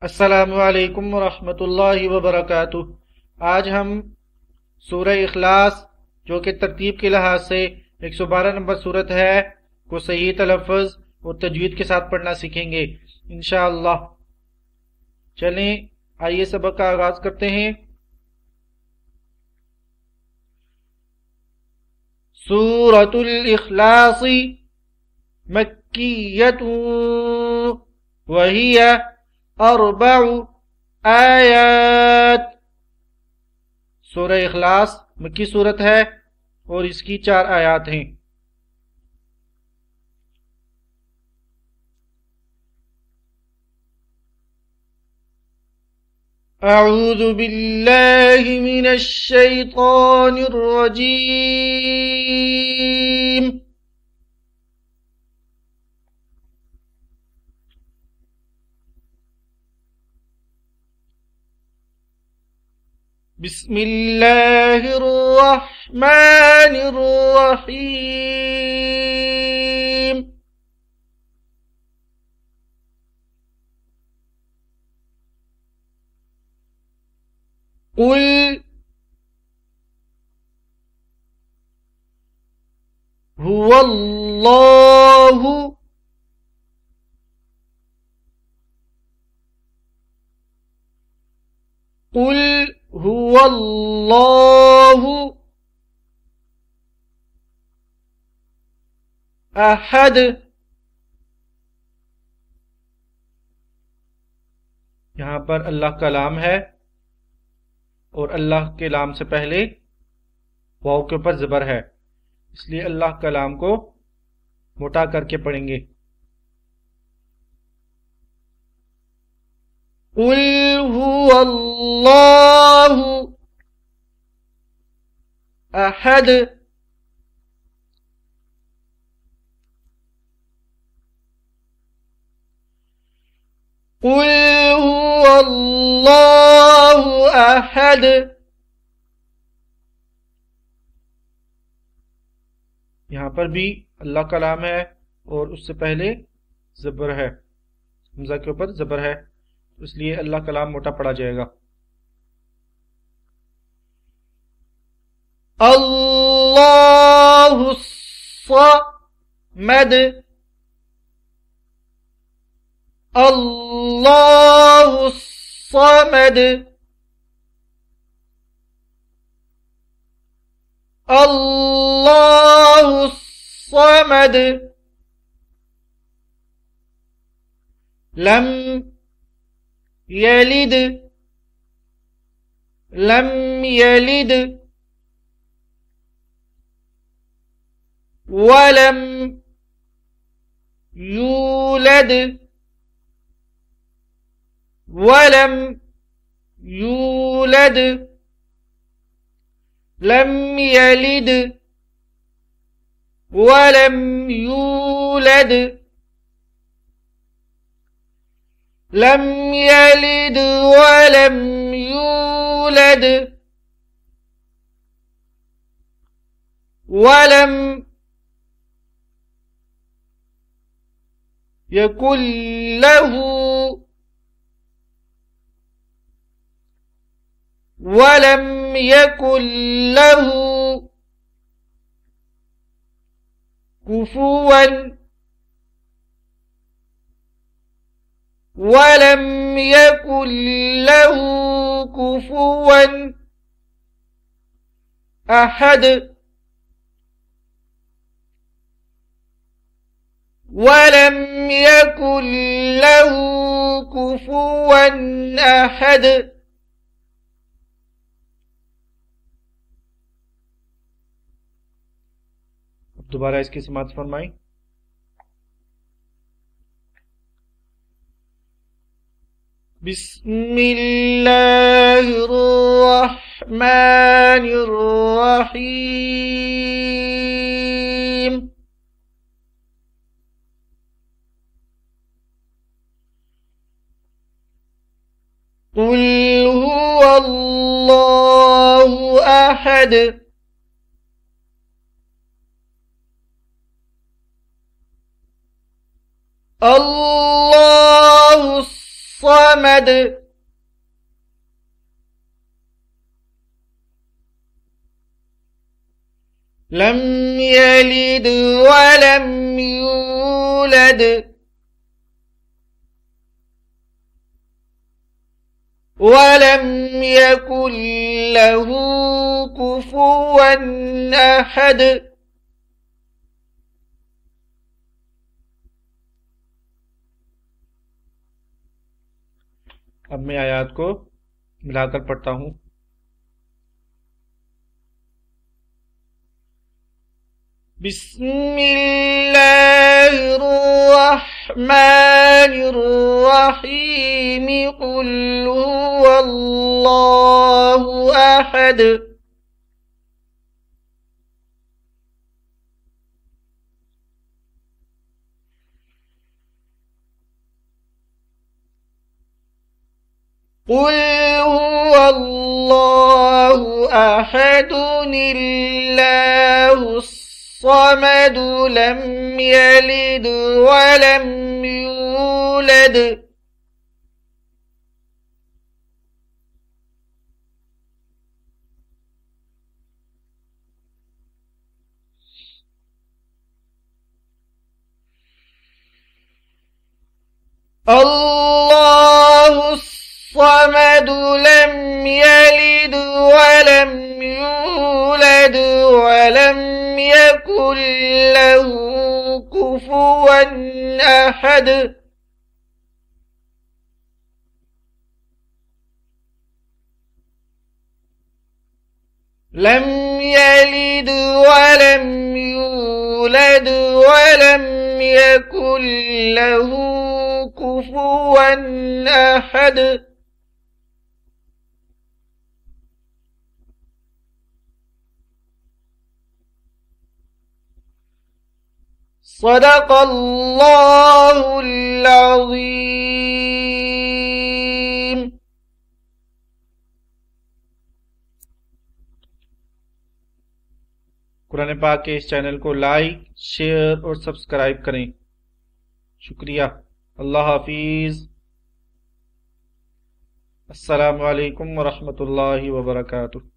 अस्सलामु अलैकुम वरहमतुल्लाहि वबरकातुह। आज हम सूरह इखलास, जो कि तरतीब के लिहाज से 112 नंबर सूरत है, को सही तलफ़्फ़ुज़ और तजवीद के साथ पढ़ना सीखेंगे इंशाअल्लाह। चलें, आइए सबक का आगाज करते हैं। सूरतुल इखलासी मक्किय्यतुन व हिय अर्बउ आयात। सूरह इखलास मक्की सूरत है और इसकी 4 आयात हैं। अऊज़ु बिल्लाहि मिनश शैतानिर रजीम। बिस्मिल्लाहिर रहमानिर रहीम। कुल हुवल्लाहु कुल हुवल्लाहु अहद। यहां पर अल्लाह का लाम है और अल्लाह के लाम से पहले वाव के ऊपर ज़बर है, इसलिए अल्लाह का लाम को मोटा करके पढ़ेंगे। कुल हुवल्लाहु अहद। कुल हुवल्लाहु अहद। यहां पर भी अल्लाह का नाम है और उससे पहले ज़बर है, हमज़ा के ऊपर ज़बर है, इसलिए अल्लाह का नाम मोटा पड़ा जाएगा। अल्लाहु समद। अल्लाहु समद। अल्लाहु समद। लम यलिद। लम यलिद वलम यूलद। वलम यूलद। लम यलिद वलम यूलद। लम यलिद वलम यूलद। वलम यकुन लहू। वलम यकुन लहू कुफुवन। वलम यकुन लहू कुफुवन अहद। वलम यकुन लहू कुफुवन अहद। दोबारा इसकी समाअत फरमाएं। बिस्मिल्लाहिर रहमानिर रहीम। कुल हुवल्लाहु अहद। अल्लाहु الصمد لم يلد ولم يولد ولم يكن له كفوا أحد. अब मैं आयत को मिलाकर पढ़ता हूं। बिस्मिल्लाहिर्रहमानिर्रहीम कुल हुवल्लाहु अहद قل هو الله أحد الله الصمد لم يلد ولم يولد الله الصمد لم يلد ولم يولد ولم يكن له كفوا أحد. لم يلد ولم يولد ولم يكن له كفوا أحد. صدق الله العظيم. कुरान पाक के इस चैनल को लाइक, शेयर और सब्सक्राइब करें। शुक्रिया। अल्लाह हाफिज। अस्सलामु अलैकुम व रहमतुल्लाहि व बरकातुहू।